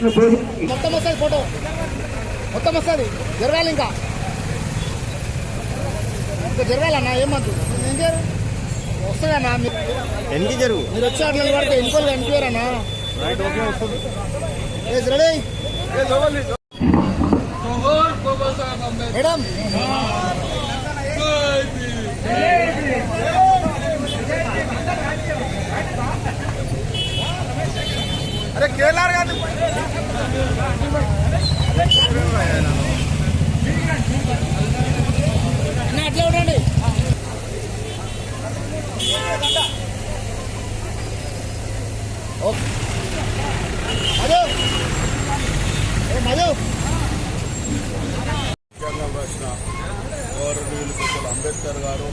మొత్తం వస్తుంది ఫోటో మొత్తం వస్తుంది జరగాలి ఇంకా జరగాలన్నా ఏమంటు ఏం చేయరు వస్తుందన్నా ఎన్ని జరుగు మీరు వచ్చి అట్లా వరకు ఎన్నికలు కనిపించారన్నా రెడీ మేడం అరే కేఎల్ఆర్ గారు అట్లా ఉండండి మధు మధు రాజ్యాంగం రాసిన గౌరవనీయులు డాక్టర్ అంబేద్కర్ గారు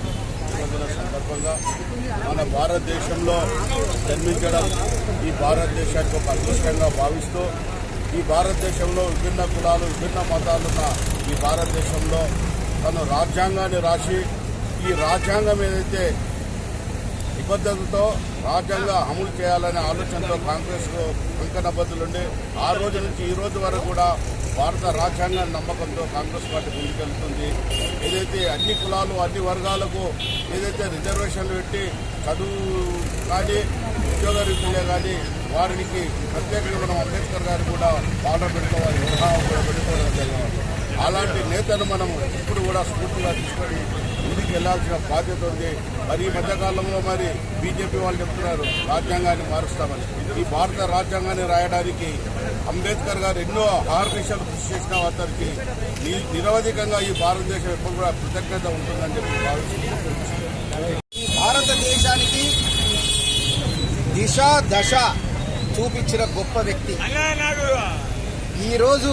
జన్మదిన సందర్భంగా మన భారతదేశంలో జన్మించడం ఈ భారతదేశానికి ఒక అదృష్టంగా భావిస్తూ ఈ భారతదేశంలో విభిన్న కులాలు విభిన్న మతాలున్న ఈ భారతదేశంలో తను రాజ్యాంగాన్ని రాసి ఈ రాజ్యాంగం ఏదైతే నిబద్ధతతో రాజ్యాంగం అమలు చేయాలనే ఆలోచనతో కాంగ్రెస్ కంకణబద్దులుండి ఆ రోజు నుంచి ఈ రోజు వరకు కూడా భారత రాజ్యాంగాన్ని నమ్మకంతో కాంగ్రెస్ పార్టీ ముందుకెళ్తుంది. ఏదైతే అన్ని కులాలు అన్ని వర్గాలకు ఏదైతే రిజర్వేషన్లు పెట్టి చదువు కానీ ఉద్యోగ రీతులే కానీ వారికి ప్రత్యేకంగా మనం అంబేద్కర్ గారు కూడా పార్లమెంట్లో వారి విధానం కూడా పెట్టుకోవడం జరిగింది. అలాంటి నేతను మనం ఇప్పుడు కూడా స్ఫూర్తిగా తీసుకొని ముందుకు వెళ్లాల్సిన బాధ్యత ఉంది. మరి ఈ మధ్యకాలంలో మరి బీజేపీ వాళ్ళు చెప్తున్నారు రాజ్యాంగాన్ని మారుస్తామని. ఈ భారత రాజ్యాంగాన్ని రాయడానికి అంబేద్కర్ గారు ఎన్నో ఆర్నిషాలు కృషి చేసిన అతనికి నిరవధికంగా ఈ భారతదేశం ఎప్పుడు కూడా కృతజ్ఞత ఉంటుందని చెప్పి భావిస్తున్నాను. ఈ భారతదేశానికి దిశ దశ చూపించిన గొప్ప వ్యక్తి. ఈరోజు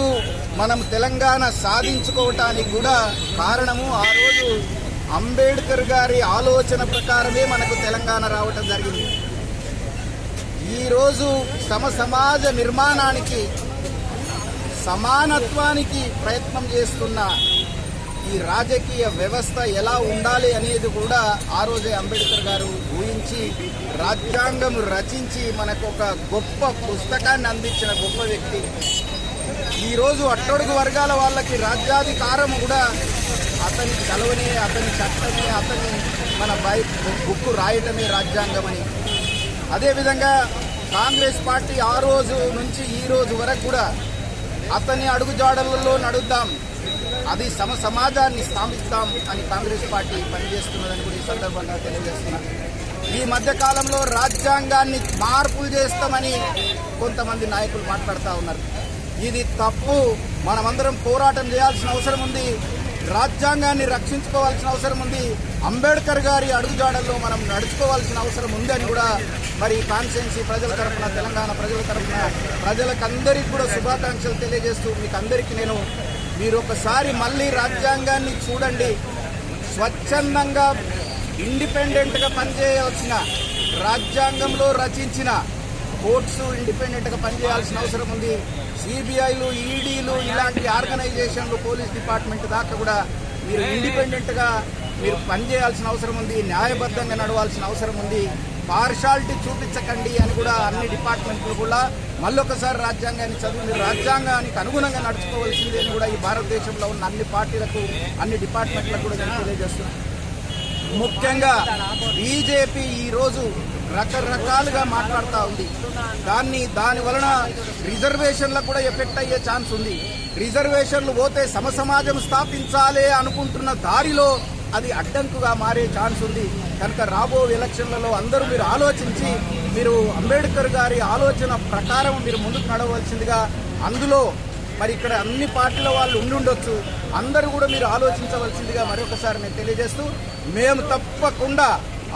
మనం తెలంగాణ సాధించుకోవటానికి కూడా కారణము ఆ రోజు అంబేద్కర్ గారి ఆలోచన ప్రకారమే మనకు తెలంగాణ రావటం జరిగింది. ఈరోజు సమాజ నిర్మాణానికి సమానత్వానికి ప్రయత్నం చేస్తున్న ఈ రాజకీయ వ్యవస్థ ఎలా ఉండాలి అనేది కూడా ఆ రోజే అంబేద్కర్ గారు ఊహించి రాజ్యాంగం రచించి మనకు ఒక గొప్ప పుస్తకాన్ని అందించిన గొప్ప వ్యక్తి. ఈరోజు అట్టడుగు వర్గాల వాళ్ళకి రాజ్యాధికారం కూడా అతని చలవనే, అతని చట్టమే, అతని మన బుక్కు రాయటమే రాజ్యాంగం అని. అదేవిధంగా కాంగ్రెస్ పార్టీ ఆ రోజు నుంచి ఈ రోజు వరకు కూడా అతని అడుగుజాడలలో నడుద్దాం, అది సమాజాన్ని స్థాపిస్తాం అని కాంగ్రెస్ పార్టీ పనిచేస్తున్నదని కూడా ఈ సందర్భంగా తెలియజేస్తున్నారు. ఈ మధ్య కాలంలో రాజ్యాంగాన్ని మార్పులు చేస్తామని కొంతమంది నాయకులు మాట్లాడుతూ ఉన్నారు. ఇది తప్పు. మనమందరం పోరాటం చేయాల్సిన అవసరం ఉంది. రాజ్యాంగాన్ని రక్షించుకోవాల్సిన అవసరం ఉంది. అంబేద్కర్ గారి అడుగుజాడల్లో మనం నడుచుకోవాల్సిన అవసరం ఉందని కూడా మరి కాన్స్టిట్యుయెన్సీ ప్రజల తరఫున, తెలంగాణ ప్రజల తరఫున ప్రజలకందరికీ కూడా శుభాకాంక్షలు తెలియజేస్తూ మీకు అందరికీ మీరు ఒకసారి మళ్ళీ రాజ్యాంగాన్ని చూడండి. స్వచ్ఛందంగా ఇండిపెండెంట్గా పనిచేయవలసిన రాజ్యాంగంలో రచించిన కోర్ట్స్ ఇండిపెండెంట్గా పనిచేయాల్సిన అవసరం ఉంది. సిబిఐలు, ఈడీలు ఇలాంటి ఆర్గనైజేషన్లు, పోలీస్ డిపార్ట్మెంట్ దాకా కూడా మీరు ఇండిపెండెంట్గా మీరు పనిచేయాల్సిన అవసరం ఉంది. న్యాయబద్ధంగా నడవాల్సిన అవసరం ఉంది. పార్షాలిటీ చూపించకండి అని కూడా అన్ని డిపార్ట్మెంట్లు కూడా మళ్ళొకసారి రాజ్యాంగాన్ని చదివి రాజ్యాంగానికి అనుగుణంగా నడుచుకోవాల్సింది అని కూడా ఈ భారతదేశంలో ఉన్న అన్ని పార్టీలకు, అన్ని డిపార్ట్మెంట్లకు కూడా నేను తెలియజేస్తున్నాను. ముఖ్యంగా బీజేపీ ఈరోజు రకరకాలుగా మాట్లాడుతూ ఉంది. దాని వలన రిజర్వేషన్లకు కూడా ఎఫెక్ట్ అయ్యే ఛాన్స్ ఉంది. రిజర్వేషన్లు పోతే సమాజం స్థాపించాలి అనుకుంటున్న దారిలో అది అడ్డంకుగా మారే ఛాన్స్ ఉంది. కనుక రాబో ఎలక్షన్లలో అందరూ మీరు ఆలోచించి మీరు అంబేద్కర్ గారి ఆలోచన ప్రకారం మీరు ముందుకు నడవలసిందిగా, అందులో మరి ఇక్కడ అన్ని పార్టీల వాళ్ళు ఉండుండొచ్చు, అందరూ కూడా మీరు ఆలోచించవలసిందిగా మరొకసారి నేను తెలియజేస్తూ, మేము తప్పకుండా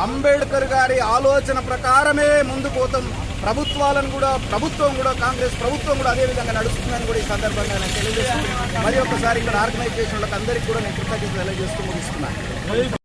అంబేద్కర్ గారి ఆలోచన ప్రకారమే ముందుకు పోతాం. ప్రభుత్వం కూడా కాంగ్రెస్ ప్రభుత్వం కూడా అదే విధంగా నడుస్తుందని కూడా ఈ సందర్భంగా నేను తెలియజేస్తున్నాను. మరి ఒకసారి ఇక్కడ ఆర్గనైజేషన్లకు అందరికీ కూడా నేను కృతజ్ఞతలు తెలియజేస్తూ ముగిస్తున్నాను.